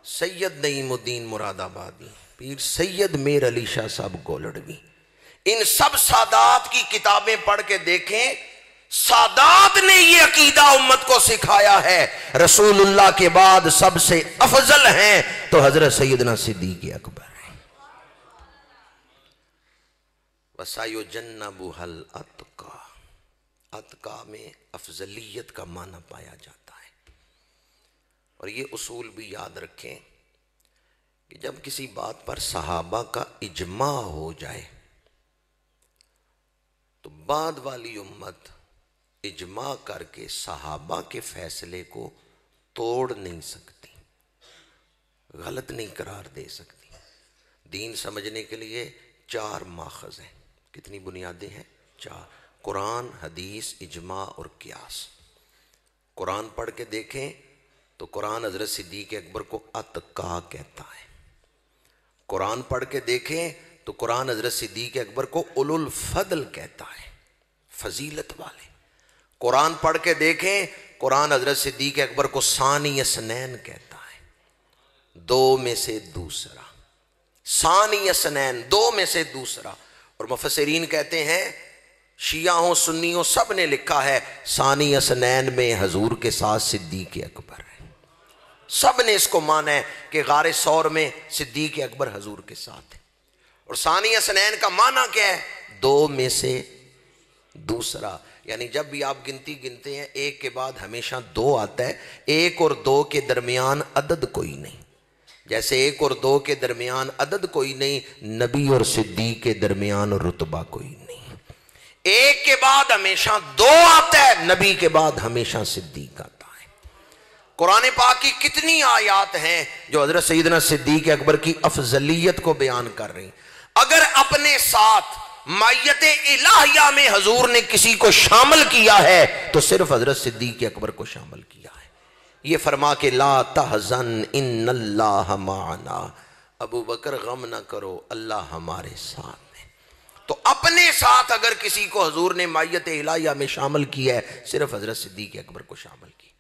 سید نعیم الدین مراد آبادی، پیر سید میر علی شاہ صاحب گولڑوی، ان سب سادات کی کتابیں پڑھ کے دیکھیں، سادات نے یہ عقیدہ امت کو سکھایا ہے رسول اللہ کے بعد سب سے افضل ہیں تو حضرت سیدنا صدیق اکبر ہیں۔ وَسَيُجَنَّبُهَا الْأَتْقَى، اتقا میں افضلیت کا معنی پایا جاتا ہے۔ اور یہ اصول بھی یاد رکھیں کہ جب کسی بات پر صحابہ کا اجماع ہو جائے تو بعد والی امت اجماع کر کے صحابہ کے فیصلے کو توڑ نہیں سکتی، غلط نہیں قرار دے سکتی۔ دین سمجھنے کے لیے 4 ماخذ ہیں۔ کتنی بنیادیں ہیں؟ 4: قرآن، حدیث، اجماع اور قیاس۔ قرآن پڑھ کے دیکھیں تو قرآن حضرت صدیق اکبر کو اتقا کہتا ہے۔ قرآن پڑھ کے دیکھیں تو قرآن حضرت صدیق اکبر کو اولو الفضل کہتا ہے، فضیلت والے۔ قرآن پڑھ کے دیکھیں قرآن حضرت صدیق اکبر کو ثانی اثنین کہتا ہے، 2 میں سے دوسرا، ثانی اثنین، 2 میں سے دوسرا۔ اور مفسرین کہتے ہیں شیعہ ہوں سنی ہوں سب نے لکھا ہے ثانی اثنین میں حضور کے ساتھ صدیق اکبر ہے، سب نے اس کو مانا ہے کہ غار ثور میں صدیق اکبر حضور کے ساتھ ہے۔ اور ثانی اثنین کا معنی کیا ہے؟ 2 میں سے دوسرا، یعنی جب بھی آپ گنتی گنتے ہیں 1 کے بعد ہمیشہ 2 آتا ہے، 1 اور 2 کے درمیان عدد کوئی نہیں، جیسے 1 اور 2 کے درمیان عدد کوئی نہیں، نبی اور صدیق کے درمیان رتبہ کوئی نہیں۔ 1 کے بعد ہمیشہ 2 آتا ہے، نبی کے بعد ہمیشہ صدیق آتا ہے۔ قرآن پاک کی کتنی آیات ہیں جو حضرت سیدنا صدیق اکبر کی افضلیت کو بیان کر رہی ہیں۔ اگر اپنے ساتھ مائیت الہیہ میں حضور نے کسی کو شامل کیا ہے تو صرف حضرت صدیق اکبر کو شامل کیا ہے۔ یہ فرما کے لا تحزن ان اللہ معنا، ابو بکر غم نہ کرو اللہ ہمارے ساتھ ہے۔ تو اپنے ساتھ اگر کسی کو حضور نے مائیت الہیہ میں شامل کیا ہے صرف حضرت صدیق اکبر کو شامل کیا۔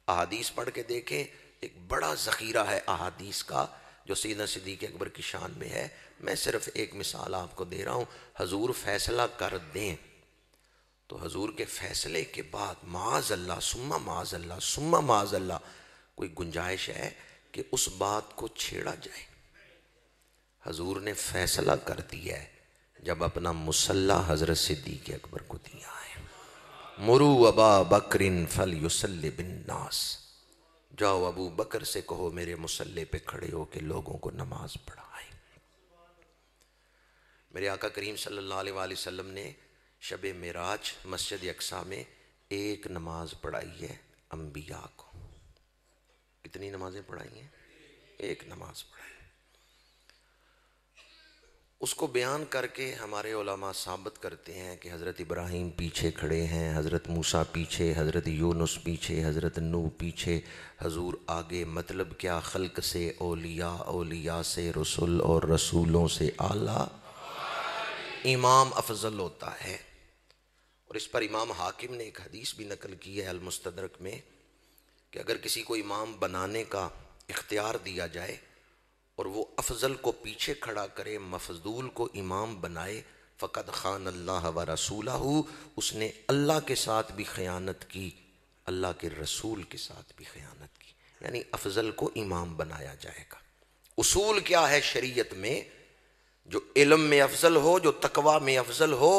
احادیث پڑھ کے دیکھیں، ایک بڑا ذخیرہ ہے احادیث کا جو سیدنا صدیق اکبر کی شان میں ہے۔ میں صرف ایک مثال آپ کو دے رہا ہوں۔ حضور فیصلہ کر دیں تو حضور کے فیصلے کے بعد معاذ اللہ ثم معاذ اللہ ثم معاذ اللہ کوئی گنجائش ہے کہ اس بات کو چھیڑا جائے؟ حضور نے فیصلہ کر دیا ہے جب اپنا مصلح حضرت صدیق اکبر کو دیا ہے۔ مرو ابا بکر فلیصلی بالناس، جاؤ ابو بکر سے کہو میرے مصلے پہ کھڑے ہو کے لوگوں کو نماز پڑھائیں۔ میرے آقا کریم صلی اللہ علیہ وآلہ وسلم نے شب معراج مسجد اقصیٰ میں 1 نماز پڑھائی ہے انبیاء کو۔ کتنی نمازیں پڑھائی ہیں؟ 1 نماز پڑھائی۔ اس کو بیان کر کے ہمارے علماء ثابت کرتے ہیں کہ حضرت ابراہیم پیچھے کھڑے ہیں، حضرت موسیٰ پیچھے، حضرت یونس پیچھے، حضرت نوح پیچھے، حضور آگے۔ مطلب کیا؟ خلق سے اولیاء، اولیاء سے رسول اور رسولوں سے اعلیٰ امام افضل ہوتا ہے۔ اور اس پر امام حاکم نے ایک حدیث بھی نقل کی ہے المستدرک میں کہ اگر کسی کو امام بنانے کا اختیار دیا جائے اور وہ افضل کو پیچھے کھڑا کرے، مفضول کو امام بنائے، فقد خان اللہ و رسولہ، اس نے اللہ کے ساتھ بھی خیانت کی، اللہ کے رسول کے ساتھ بھی خیانت کی، یعنی افضل کو امام بنایا جائے گا۔ اصول کیا ہے شریعت میں؟ جو علم میں افضل ہو، جو تقوی میں افضل ہو،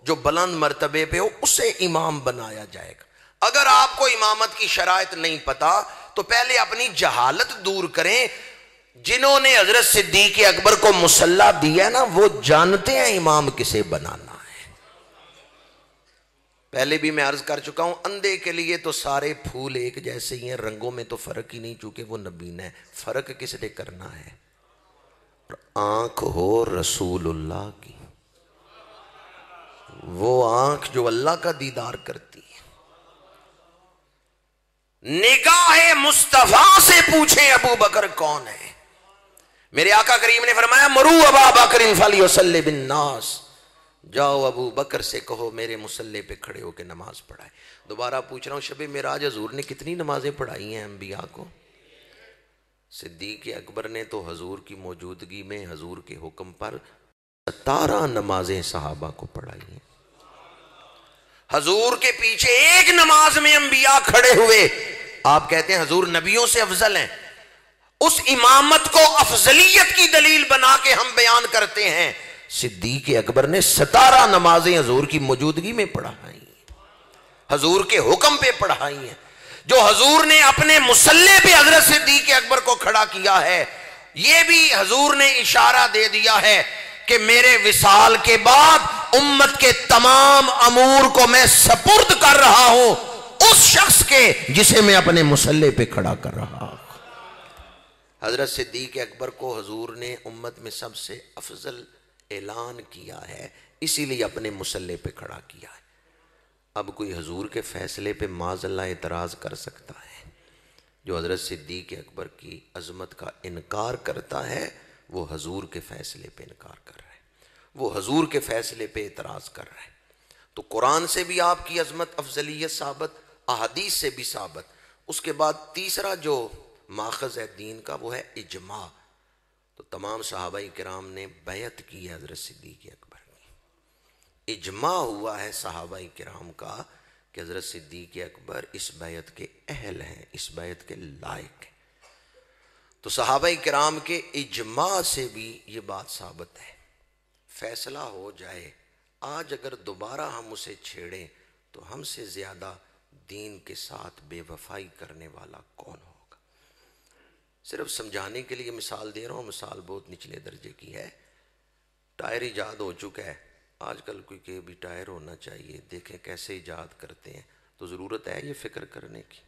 جو بلند مرتبے پہ ہو، اسے امام بنایا جائے گا۔ اگر آپ کو امامت کی شرائط نہیں پتا تو پہلے اپنی جہالت دور کریں۔ جنہوں نے حضرت صدیق اکبر کو مصلح دیا نا وہ جانتے ہیں امام کسے بنانا ہے۔ پہلے بھی میں عرض کر چکا ہوں، اندھے کے لیے تو سارے پھول ایک جیسے ہی ہیں، رنگوں میں تو فرق ہی نہیں، چونکہ وہ نبینا ہے۔ فرق کس نے کرنا ہے؟ آنکھ ہو رسول اللہ کی، وہ آنکھ جو اللہ کا دیدار کرتی ہے۔ نگاہ مصطفیٰ سے پوچھیں ابو بکر کون ہے؟ میرے آقا کریم نے فرمایا مرو ابا بکر فلیصلی بالناس، جاؤ ابو بکر سے کہو میرے مصلے پہ کھڑے ہو کے نماز پڑھائے۔ دوبارہ پوچھ رہا ہوں، شب معراج حضور نے کتنی نمازیں پڑھائی ہیں انبیاء کو؟ صدیق اکبر نے تو حضور کی موجودگی میں حضور کے حکم پر 17 نمازیں صحابہ کو پڑھائی ہیں۔ حضور کے پیچھے ایک نماز میں انبیاء کھڑے ہوئے، آپ کہتے ہیں حضور نبیوں سے افضل ہیں، اس امامت کو افضلیت کی دلیل بنا کے ہم بیان کرتے ہیں۔ صدیق اکبر نے 17 نمازیں حضور کی موجودگی میں پڑھائی ہیں، حضور کے حکم پہ پڑھائی ہیں۔ جو حضور نے اپنے مصلی پہ حضرت صدیق اکبر کو کھڑا کیا ہے، یہ بھی حضور نے اشارہ دے دیا ہے کہ میرے وصال کے بعد امت کے تمام امور کو میں سپرد کر رہا ہوں اس شخص کے جسے میں اپنے مصلی پہ کھڑا کر رہا ہوں۔ حضرت صدیق اکبر کو حضور نے امت میں سب سے افضل اعلان کیا ہے، اسی لیے اپنے مصلی پہ کھڑا کیا ہے۔ اب کوئی حضور کے فیصلے پہ معاذ اللہ اعتراض کر سکتا ہے؟ جو حضرت صدیق اکبر کی عظمت کا انکار کرتا ہے وہ حضور کے فیصلے پہ انکار کر رہا ہے، وہ حضور کے فیصلے پہ اعتراض کر رہا ہے۔ تو قرآن سے بھی آپ کی عظمت افضلیت ثابت، احادیث سے بھی ثابت۔ اس کے بعد تیسرا جو ماخذ ہے دین کا وہ ہے اجماع۔ تو تمام صحابہ کرام نے بیعت کی ہے حضرت صدیق اکبر کی، اجماع ہوا ہے صحابہ کرام کا کہ حضرت صدیق اکبر اس بیعت کے اہل ہیں، اس بیعت کے لائق ہیں۔ تو صحابہ کرام کے اجماع سے بھی یہ بات ثابت ہے۔ فیصلہ ہو جائے، آج اگر دوبارہ ہم اسے چھیڑیں تو ہم سے زیادہ دین کے ساتھ بے وفائی کرنے والا کون ہوگا؟ صرف سمجھانے کے لیے مثال دے رہا ہوں، مثال بہت نچلے درجے کی ہے۔ ٹائر ایجاد ہو چکا ہے، آج کل کوئی کہ بھی ٹائر ہونا چاہیے، دیکھیں کیسے ایجاد کرتے ہیں، تو ضرورت ہے یہ فکر کرنے کی،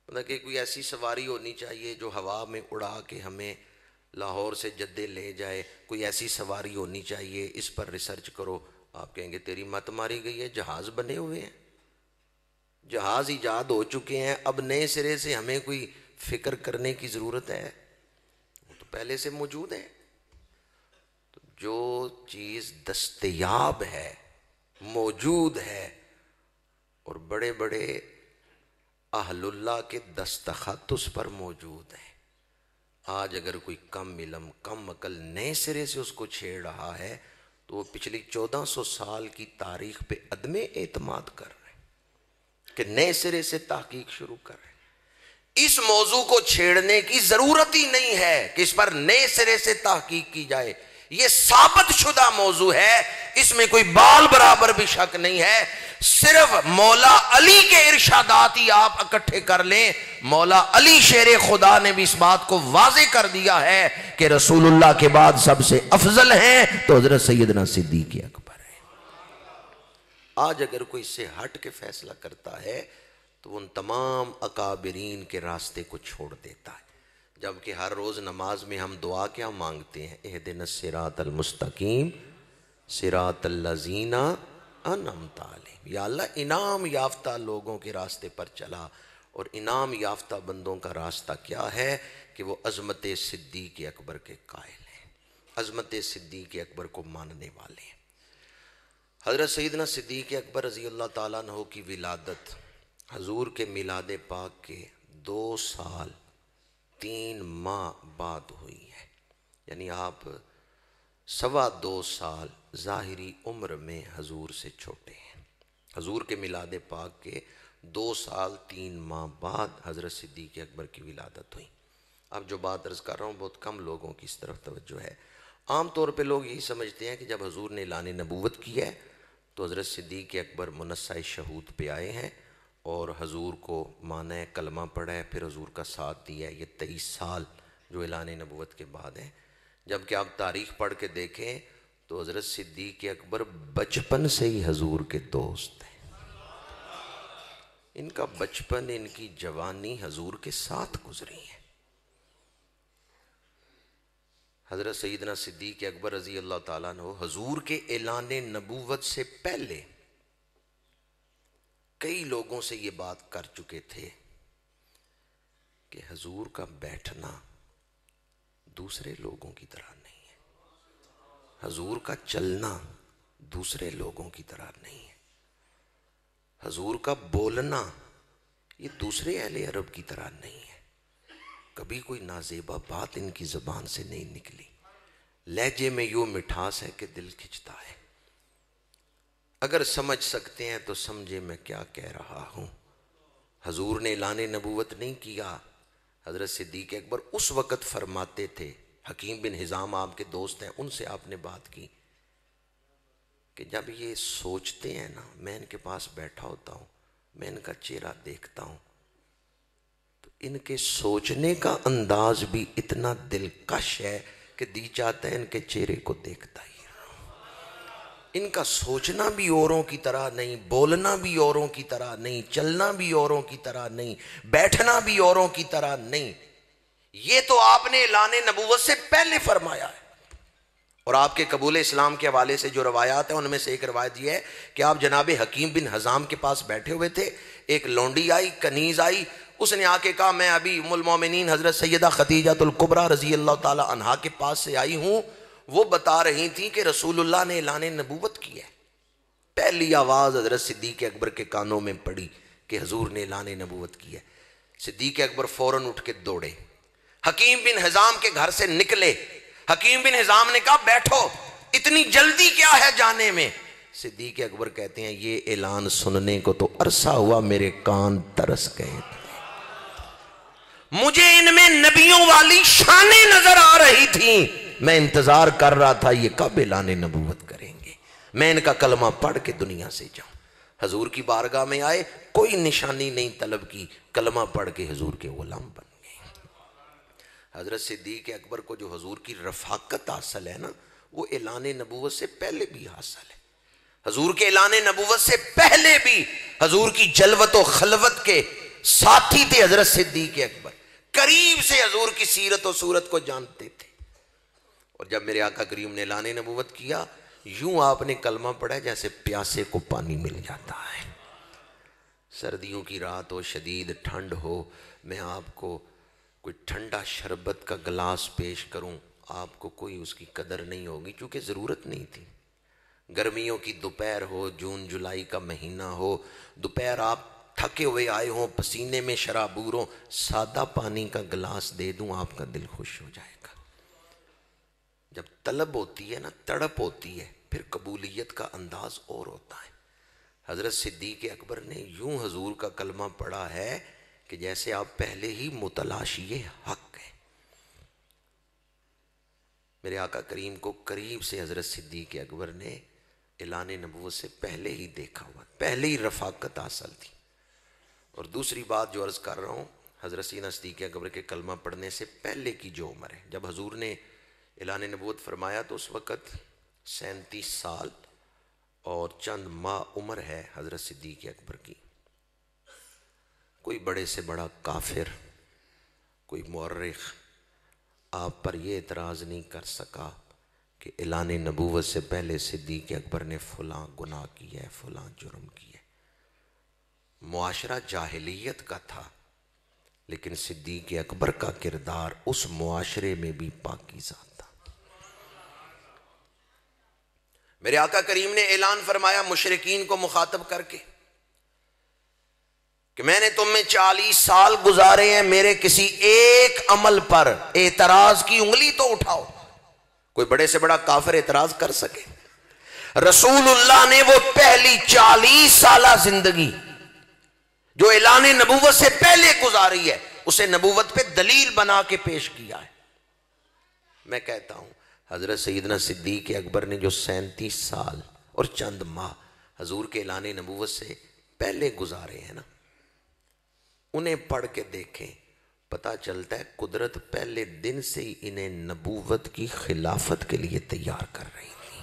مطلب کہ کوئی ایسی سواری ہونی چاہیے جو ہوا میں اڑا کے ہمیں لاہور سے جدے لے جائے، کوئی ایسی سواری ہونی چاہیے، اس پر ریسرچ کرو۔ آپ کہیں گے تیری مت ماری گئی ہے، جہاز بنے ہوئے ہیں، جہاز ایجاد ہو چکے ہیں، اب نئے سرے سے ہمیں کوئی فکر کرنے کی ضرورت ہے؟ وہ تو پہلے سے موجود ہے۔ تو جو چیز دستیاب ہے، موجود ہے، اور بڑے بڑے اہل اللہ کے دستخط اس پر موجود ہیں، آج اگر کوئی کم علم کم عقل نئے سرے سے اس کو چھیڑ رہا ہے تو وہ پچھلی 1400 سال کی تاریخ پہ عدم اعتماد کر رہے ہیں کہ نئے سرے سے تحقیق شروع کر رہے ہیں۔ اس موضوع کو چھیڑنے کی ضرورت ہی نہیں ہے کہ اس پر نئے سرے سے تحقیق کی جائے، یہ ثابت شدہ موضوع ہے، اس میں کوئی بال برابر بھی شک نہیں ہے۔ صرف مولا علی کے ارشادات ہی آپ اکٹھے کر لیں، مولا علی شیر خدا نے بھی اس بات کو واضح کر دیا ہے کہ رسول اللہ کے بعد سب سے افضل ہیں تو حضرت سیدنا صدیق اکبر ہیں۔ آج اگر کوئی اس سے ہٹ کے فیصلہ کرتا ہے تو ان تمام اکابرین کے راستے کو چھوڑ دیتا ہے، جبکہ ہر روز نماز میں ہم دعا کیا مانگتے ہیں؟ اہدنا الصراط المستقیم صراط الذین انعمت علیہم، یا اللہ انعام یافتہ لوگوں کے راستے پر چلا، اور انعام یافتہ بندوں کا راستہ کیا ہے کہ وہ عظمت صدیق اکبر کے قائل ہیں، عظمت صدیق اکبر کو ماننے والے ہیں۔ حضرت سیدنا صدیق اکبر رضی اللہ تعالیٰ عنہ کی ولادت حضور کے میلاد پاک کے 2 سال 3 ماہ بعد ہوئی ہے، یعنی آپ 2.25 سال ظاہری عمر میں حضور سے چھوٹے ہیں۔ حضور کے میلاد پاک کے 2 سال 3 ماہ بعد حضرت صدیق اکبر کی ولادت ہوئی۔ اب جو بات عرض کر رہا ہوں بہت کم لوگوں کی اس طرف توجہ ہے۔ عام طور پہ لوگ یہی سمجھتے ہیں کہ جب حضور نے اعلان نبوت کی ہے تو حضرت صدیق اکبر منصہ شہود پہ آئے ہیں اور حضور کو مانا ہے، کلمہ پڑھا ہے، پھر حضور کا ساتھ دیا ہے۔ یہ 23 سال جو اعلان نبوت کے بعد ہیں۔ جبکہ آپ تاریخ پڑھ کے دیکھیں تو حضرت صدیق اکبر بچپن سے ہی حضور کے دوست ہیں، ان کا بچپن، ان کی جوانی حضور کے ساتھ گزری ہے۔ حضرت سیدنا صدیق اکبر رضی اللہ تعالیٰ عنہ حضور کے اعلان نبوت سے پہلے کئی لوگوں سے یہ بات کر چکے تھے کہ حضور کا بیٹھنا دوسرے لوگوں کی طرح نہیں ہے، حضور کا چلنا دوسرے لوگوں کی طرح نہیں ہے، حضور کا بولنا یہ دوسرے اہل عرب کی طرح نہیں ہے، کبھی کوئی نازیبا بات ان کی زبان سے نہیں نکلی. لہجے میں یوں مٹھاس ہے کہ دل کھنچتا ہے. اگر سمجھ سکتے ہیں تو سمجھے میں کیا کہہ رہا ہوں. حضور نے اعلان نبوت نہیں کیا. حضرت صدیق اکبر اس وقت فرماتے تھے، حکیم بن حزام آپ کے دوست ہیں، ان سے آپ نے بات کی کہ جب یہ سوچتے ہیں نا، میں ان کے پاس بیٹھا ہوتا ہوں، میں ان کا چہرہ دیکھتا ہوں تو ان کے سوچنے کا انداز بھی اتنا دلکش ہے کہ دی چاہتا ہے ان کے چہرے کو دیکھتا ہی. ان کا سوچنا بھی اوروں کی طرح نہیں، بولنا بھی اوروں کی طرح نہیں، چلنا بھی اوروں کی طرح نہیں، بیٹھنا بھی اوروں کی طرح نہیں. یہ تو آپ نے اعلان نبوت سے پہلے فرمایا ہے. اور آپ کے قبول اسلام کے حوالے سے جو روایات ہیں ان میں سے ایک روایت یہ ہے کہ آپ جناب حکیم بن حزام کے پاس بیٹھے ہوئے تھے. ایک لونڈی آئی، کنیز آئی، اس نے آ کے کہا میں ابھی ام المومنین حضرت سیدہ خدیجہ الکبریٰ رضی اللہ تعالی عنہا کے پاس سے آئی ہوں. وہ بتا رہی تھی کہ رسول اللہ نے اعلان نبوت کی ہے. پہلی آواز حضرت صدیق اکبر کے کانوں میں پڑی کہ حضور نے اعلان نبوت کی ہے. صدیق اکبر فوراً اٹھ کے دوڑے، حکیم بن حزام کے گھر سے نکلے. حکیم بن حزام نے کہا بیٹھو، اتنی جلدی کیا ہے جانے میں؟ صدیق اکبر کہتے ہیں یہ اعلان سننے کو تو عرصہ ہوا میرے کان ترس گئے تھے. مجھے ان میں نبیوں والی شانیں نظر آ رہی تھیں. میں انتظار کر رہا تھا یہ کب اعلان نبوت کریں گے، میں ان کا کلمہ پڑھ کے دنیا سے جاؤں. حضور کی بارگاہ میں آئے، کوئی نشانی نہیں طلب کی، کلمہ پڑھ کے حضور کے غلام بن گئے. حضرت صدیق اکبر کو جو حضور کی رفاقت حاصل ہے نا، وہ اعلان نبوت سے پہلے بھی حاصل ہے. حضور کے اعلان نبوت سے پہلے بھی حضور کی جلوت و خلوت کے ساتھی تھے حضرت صدیق اکبر. قریب سے حضور کی سیرت و صورت کو جانتے تھے. اور جب میرے آقا کریم نے اعلان نبوت کیا، یوں آپ نے کلمہ پڑھا جیسے پیاسے کو پانی مل جاتا ہے. سردیوں کی رات ہو، شدید ٹھنڈ ہو، میں آپ کو کوئی ٹھنڈا شربت کا گلاس پیش کروں، آپ کو کوئی اس کی قدر نہیں ہوگی کیونکہ ضرورت نہیں تھی. گرمیوں کی دوپہر ہو، جون جولائی کا مہینہ ہو، دوپہر آپ تھکے ہوئے آئے ہوں، پسینے میں شرابور ہوں، سادہ پانی کا گلاس دے دوں آپ کا دل خوش ہو جائے گا. جب طلب ہوتی ہے نا، تڑپ ہوتی ہے، پھر قبولیت کا انداز اور ہوتا ہے. حضرت صدیق اکبر نے یوں حضور کا کلمہ پڑھا ہے کہ جیسے آپ پہلے ہی متلاشی حق ہیں. میرے آقا کریم کو قریب سے حضرت صدیق اکبر نے اعلان نبوت سے پہلے ہی دیکھا ہوا، پہلے ہی رفاقت حاصل تھی. اور دوسری بات جو عرض کر رہا ہوں، حضرت سیدنا صدیق اکبر کے کلمہ پڑھنے سے پہلے کی جو عمر ہے، جب حضور نے اعلان نبوت فرمایا تو اس وقت 37 سال اور چند ماہ عمر ہے حضرت صدیق اکبر کی. کوئی بڑے سے بڑا کافر، کوئی مورخ آپ پر یہ اعتراض نہیں کر سکا کہ اعلان نبوت سے پہلے صدیق اکبر نے فلاں گناہ کیا ہے، فلاں جرم کیا ہے. معاشرہ جاہلیت کا تھا، لیکن صدیق اکبر کا کردار اس معاشرے میں بھی پاکیزہ تھا. میرے آقا کریم نے اعلان فرمایا مشرکین کو مخاطب کر کے کہ میں نے تم میں 40 سال گزارے ہیں، میرے کسی ایک عمل پر اعتراض کی انگلی تو اٹھاؤ. کوئی بڑے سے بڑا کافر اعتراض کر سکے؟ رسول اللہ نے وہ پہلی 40 سالہ زندگی جو اعلان نبوت سے پہلے گزاری ہے، اسے نبوت پہ دلیل بنا کے پیش کیا ہے. میں کہتا ہوں حضرت سیدنا صدیق اکبر نے جو 37 سال اور چند ماہ حضور کے اعلان نبوت سے پہلے گزارے ہیں نا، انہیں پڑھ کے دیکھیں، پتہ چلتا ہے قدرت پہلے دن سے ہی انہیں نبوت کی خلافت کے لیے تیار کر رہی تھی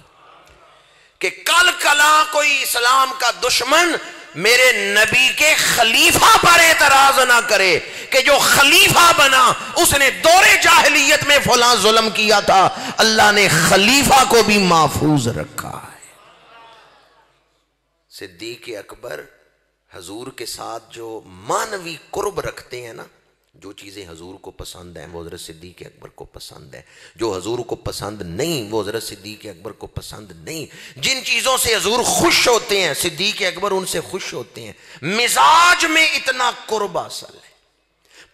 کہ کل کلا کوئی اسلام کا دشمن میرے نبی کے خلیفہ پر اعتراض نہ کرے کہ جو خلیفہ بنا اس نے دور جاہلیت میں فلاں ظلم کیا تھا، اللہ نے خلیفہ کو بھی محفوظ رکھا ہے. صدیق اکبر حضور کے ساتھ جو معنوی قرب رکھتے ہیں نا، جو چیزیں حضور کو پسند ہیں وہ حضرت صدیق اکبر کو پسند ہے، جو حضور کو پسند نہیں وہ حضرت صدیق اکبر کو پسند نہیں. جن چیزوں سے حضور خوش ہوتے ہیں صدیق اکبر ان سے خوش ہوتے ہیں. مزاج میں اتنا قرب حاصل ہے،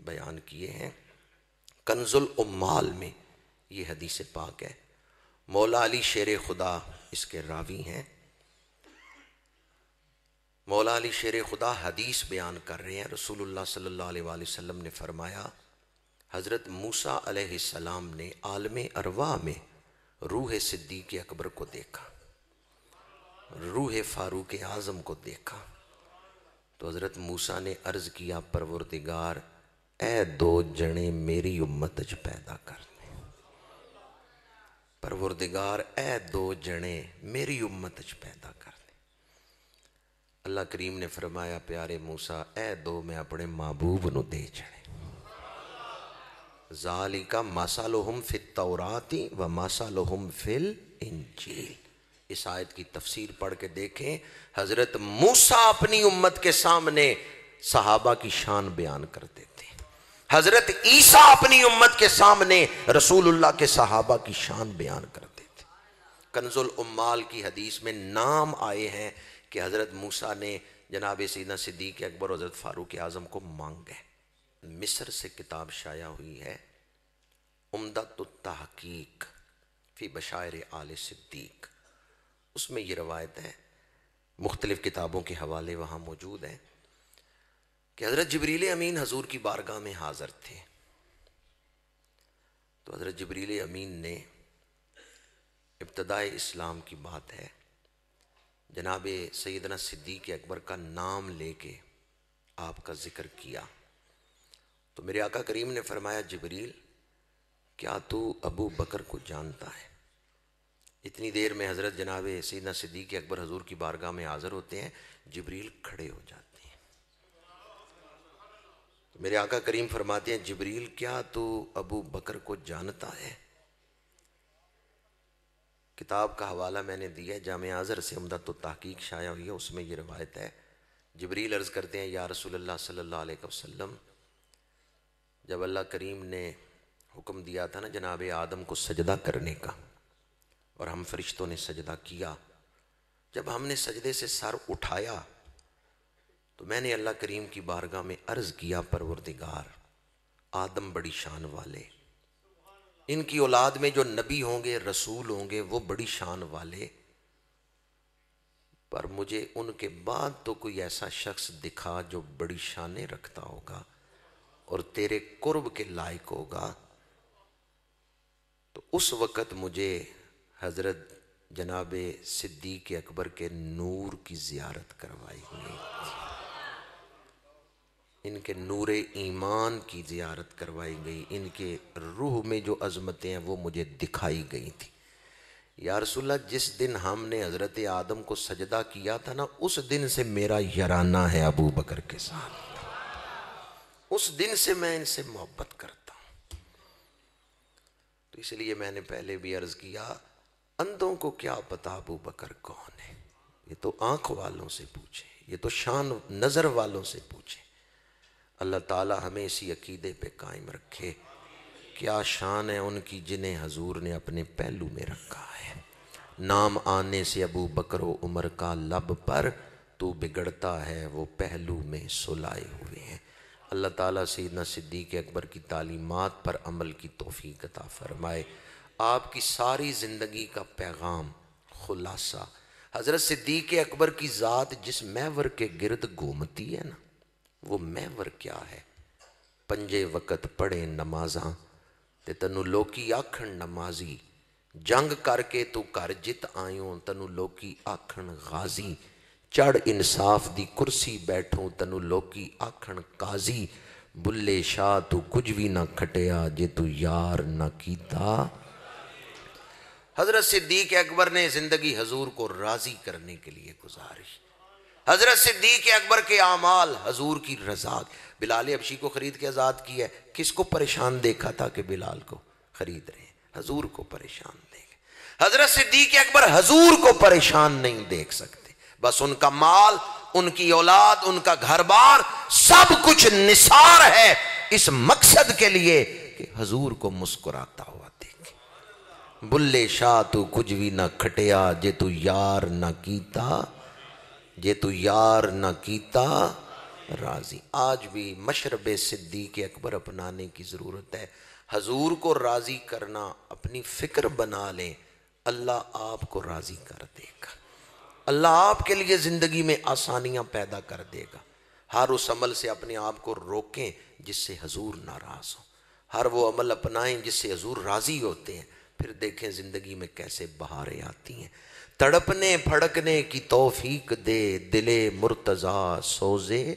بیان کیے ہیں۔ کنز العمال میں یہ حدیث پاک ہے، مولا علی شیر خدا اس کے راوی ہیں۔ مولا علی شیر خدا حدیث بیان کر رہے ہیں، رسول اللہ صلی اللہ علیہ وآلہ وسلم نے فرمایا حضرت موسیٰ علیہ السلام نے عالم ارواح میں روح صدیق اکبر کو دیکھا، روح فاروق اعظم کو دیکھا، تو حضرت موسیٰ نے عرض کیا پروردگار اے دو جنے میری امت اچ پیدا کر دے، پروردگار اے دو جنے میری امت اچ پیدا کر دے۔ اللہ کریم نے فرمایا پیارے موسیٰ اے دو میں اپنے محبوب نو دے چڑھے، ذالک مثلہم فی التوراۃ و مثلہم فی الانجیل۔ اس آیت کی تفسیر پڑھ کے دیکھیں، حضرت موسیٰ اپنی امت کے سامنے صحابہ کی شان بیان کرتے تھے، حضرت عیسیٰ اپنی امت کے سامنے رسول اللہ کے صحابہ کی شان بیان کرتے تھے۔ کنز العمال کی حدیث میں نام آئے ہیں کہ حضرت موسیٰ نے جناب سیدنا صدیق اکبر حضرت فاروق اعظم کو مانگے۔ مصر سے کتاب شائع ہوئی ہے، عمدۃ التحقیق فی بشائر آل صدیق، اس میں یہ روایت ہے، مختلف کتابوں کے حوالے وہاں موجود ہیں کہ حضرت جبریل امین حضور کی بارگاہ میں حاضر تھے، تو حضرت جبریل امین نے ابتدائے اسلام کی بات ہے، جناب سیدنا صدیق اکبر کا نام لے کے آپ کا ذکر کیا، تو میرے آقا کریم نے فرمایا جبریل کیا تو ابو بکر کو جانتا ہے؟ اتنی دیر میں حضرت جناب سیدنا صدیق اکبر حضور کی بارگاہ میں حاضر ہوتے ہیں، جبریل کھڑے ہو جاتے ہیں، تو میرے آقا کریم فرماتے ہیں جبریل کیا تو ابو بکر کو جانتا ہے؟ کتاب کا حوالہ میں نے دیا ہے، جامع ازہر سے عمدۃ التحقیق شائع ہوئی ہے، اس میں یہ روایت ہے، جبریل عرض کرتے ہیں یا رسول اللہ صلی اللہ علیہ وسلم، جب اللہ کریم نے حکم دیا تھا نا جناب آدم کو سجدہ کرنے کا، اور ہم فرشتوں نے سجدہ کیا، جب ہم نے سجدے سے سر اٹھایا تو میں نے اللہ کریم کی بارگاہ میں عرض کیا پروردگار آدم بڑی شان والے، ان کی اولاد میں جو نبی ہوں گے رسول ہوں گے وہ بڑی شان والے، پر مجھے ان کے بعد تو کوئی ایسا شخص دکھا جو بڑی شانیں رکھتا ہوگا اور تیرے قرب کے لائق ہوگا، تو اس وقت مجھے حضرت جناب صدیق اکبر کے نور کی زیارت کروائی گئی، ان کے نور ایمان کی زیارت کروائی گئی، ان کے روح میں جو عظمتیں ہیں وہ مجھے دکھائی گئی تھی۔ یا رسول اللہ جس دن ہم نے حضرت آدم کو سجدہ کیا تھا نا، اس دن سے میرا یارانہ ہے ابو بکر کے ساتھ، اس دن سے میں ان سے محبت کرتا ہوں۔ تو اس لیے میں نے پہلے بھی عرض کیا اندھوں کو کیا پتا ابو بکر کون ہے، یہ تو آنکھ والوں سے پوچھے، یہ تو شان نظر والوں سے پوچھے۔ اللہ تعالی ہمیں اسی عقیدے پہ قائم رکھے، کیا شان ہے ان کی جنہیں حضور نے اپنے پہلو میں رکھا ہے، نام آنے سے ابو بکر و عمر کا لب پر تو بگڑتا ہے وہ پہلو میں سلائے ہوئے ہیں۔ اللہ تعالیٰ سیدنا صدیق اکبر کی تعلیمات پر عمل کی توفیق عطا فرمائے۔ آپ کی ساری زندگی کا پیغام خلاصہ، حضرت صدیق اکبر کی ذات جس محور کے گرد گھومتی ہے نا، وہ محور کیا ہے؟ پنجے وقت پڑھے نمازاں تے تنو لوکی آکھن نمازی، جنگ کر کے تو کر جت آئیوں تنو لوکی آکھن غازی، چڑھ انصاف دی کرسی بیٹھوں تنو لوکی آکھن قاضی، بلے شاہ تو کچھ بھی نہ کھٹیا جے تو یار نہ کیتا۔ حضرت صدیق اکبر نے زندگی حضور کو راضی کرنے کے لیے گزاری، حضرت صدیق اکبر کے اعمال حضور کی رضا۔ بلال حبشی کو خرید کے آزاد کیا ہے، کس کو پریشان دیکھا تھا کہ بلال کو خرید رہے ہیں؟ حضور کو پریشان دیکھ۔ حضرت صدیق اکبر حضور کو پریشان نہیں دیکھ سکتے، بس ان کا مال، ان کی اولاد، ان کا گھر بار سب کچھ نثار ہے اس مقصد کے لیے کہ حضور کو مسکراتا ہوا دیکھے۔ بلے شاہ تو کچھ بھی نہ کھٹیا جے تو یار نہ کیتا، جے تو یار نہ کیتا راضی۔ آج بھی مشرب صدیق اکبر اپنانے کی ضرورت ہے۔ حضور کو راضی کرنا اپنی فکر بنا لیں، اللہ آپ کو راضی کر دے گا، اللہ آپ کے لیے زندگی میں آسانیاں پیدا کر دے گا۔ ہر اس عمل سے اپنے آپ کو روکیں جس سے حضور ناراض ہو، ہر وہ عمل اپنائیں جس سے حضور راضی ہوتے ہیں، پھر دیکھیں زندگی میں کیسے بہاریں آتی ہیں۔ تڑپنے پھڑکنے کی توفیق دے، دل مرتضیٰ سوزے